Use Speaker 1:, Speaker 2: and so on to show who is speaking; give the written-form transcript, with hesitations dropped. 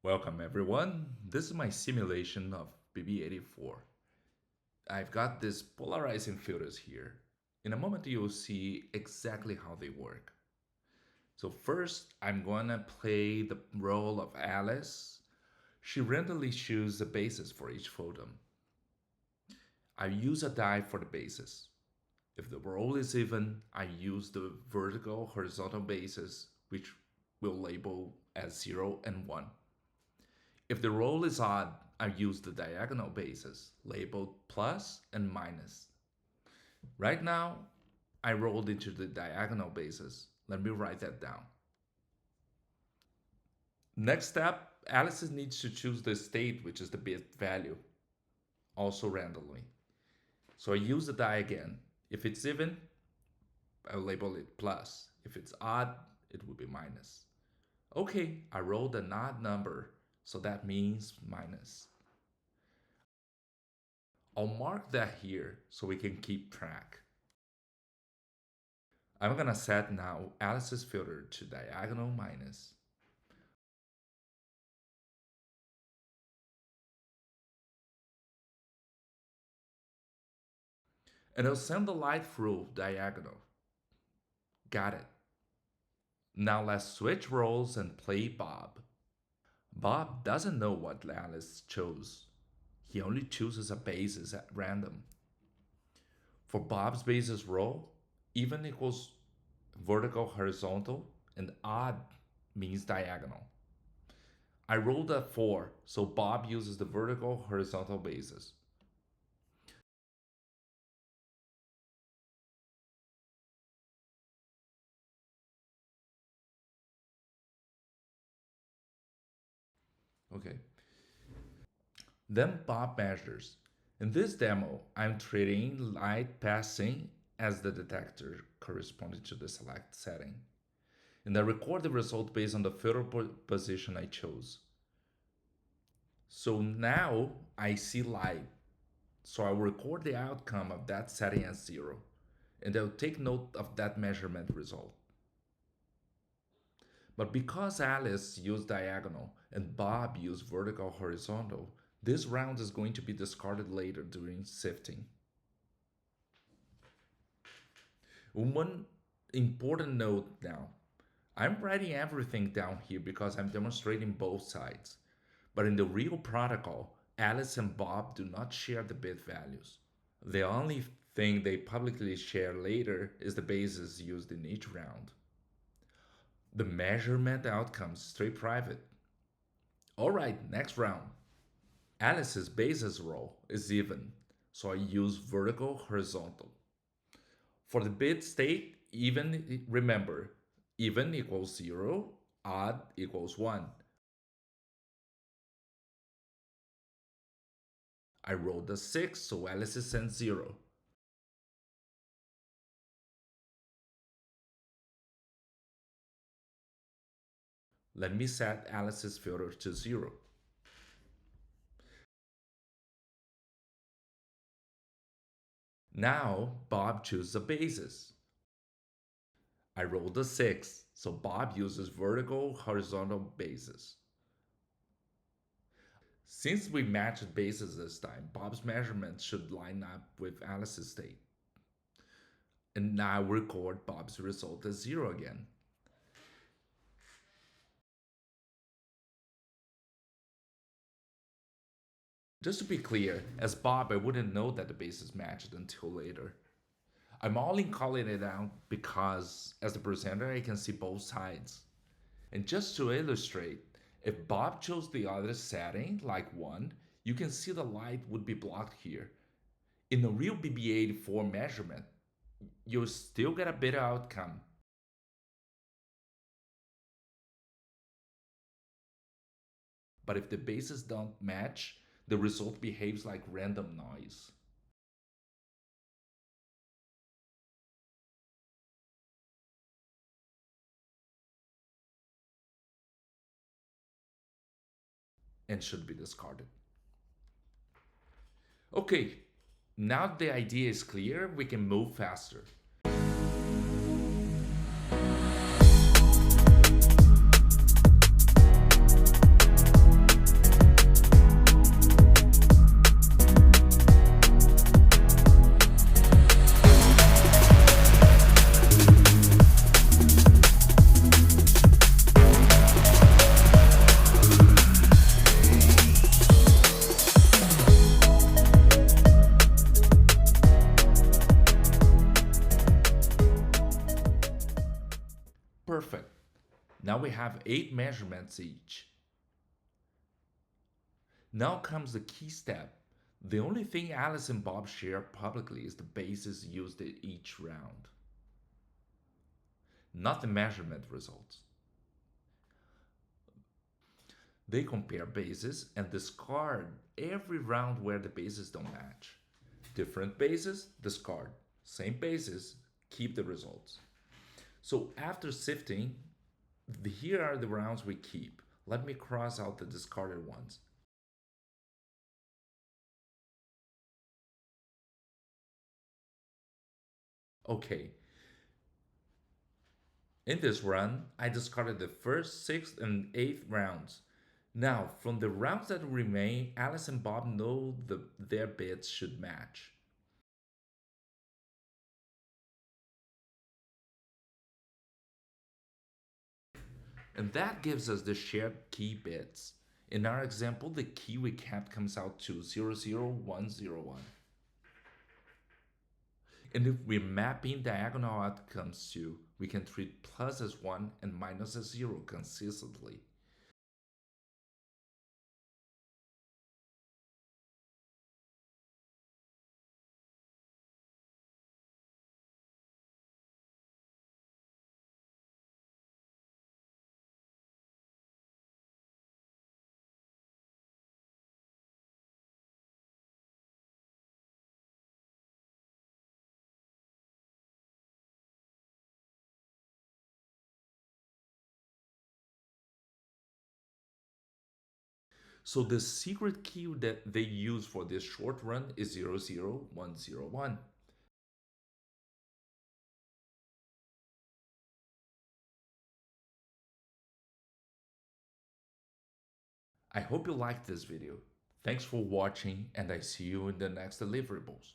Speaker 1: Welcome everyone. This is my simulation of BB84. I've got these polarizing filters here. In a moment you'll see exactly how they work. So first I'm gonna play the role of Alice. She randomly chooses the basis for each photon. I use a die for the basis. If the roll is even, I use the vertical horizontal basis, which we'll label as 0 and 1. If the roll is odd, I use the diagonal basis, labeled plus and minus. Right now, I rolled into the diagonal basis. Let me write that down. Next step, Alice needs to choose the state, which is the bit value, also randomly. So I use the die again. If it's even, I'll label it plus. If it's odd, it will be minus. Okay, I rolled an odd number, so that means minus. I'll mark that here so we can keep track. I'm gonna set now Alice's filter to diagonal minus. And I'll send the light through diagonal. Got it. Now let's switch roles and play Bob. Bob doesn't know what Alice chose. He only chooses a basis at random. For Bob's basis role, even equals vertical horizontal and odd means diagonal. I rolled a 4, so Bob uses the vertical horizontal basis. Okay. Then Bob measures. In this demo, I'm treating light passing as the detector corresponding to the select setting. And I record the result based on the filter position I chose. So now I see light. So I'll record the outcome of that setting as 0. And I'll take note of that measurement result. But because Alice used diagonal and Bob used vertical horizontal, this round is going to be discarded later during sifting. One important note now. I'm writing everything down here because I'm demonstrating both sides. But in the real protocol, Alice and Bob do not share the bit values. The only thing they publicly share later is the basis used in each round. The measurement outcomes stay private. Alright, next round. Alice's basis roll is even, so I use vertical horizontal. For the bit state, even, remember, even equals 0, odd equals 1. I rolled a 6, so Alice sends 0. Let me set Alice's filter to 0. Now Bob chooses a basis. I rolled a 6, so Bob uses vertical horizontal basis. Since we matched bases this time, Bob's measurements should line up with Alice's state. And now record Bob's result as 0 again. Just to be clear, as Bob, I wouldn't know that the bases matched until later. I'm only calling it out because, as the presenter, I can see both sides. And just to illustrate, if Bob chose the other setting, like 1, you can see the light would be blocked here. In a real BB84 measurement, you'll still get a better outcome. But if the bases don't match, the result behaves like random noise. And should be discarded. Okay, now the idea is clear, we can move faster. have 8 measurements each. Now comes the key step. The only thing Alice and Bob share publicly is the bases used in each round, not the measurement results. They compare bases and discard every round where the bases don't match. Different bases, discard. Same bases, keep the results. So after sifting, here are the rounds we keep. Let me cross out the discarded ones. Okay, in this run, I discarded the first, sixth, and eighth rounds. Now, from the rounds that remain, Alice and Bob know their bits should match. And that gives us the shared key bits. In our example, the key we kept comes out to 00101. And if we're mapping diagonal outcomes to, we can treat plus as 1 and minus as 0 consistently. So the secret key that they use for this short run is 00101. I hope you liked this video. Thanks for watching and I see you in the next deliverables.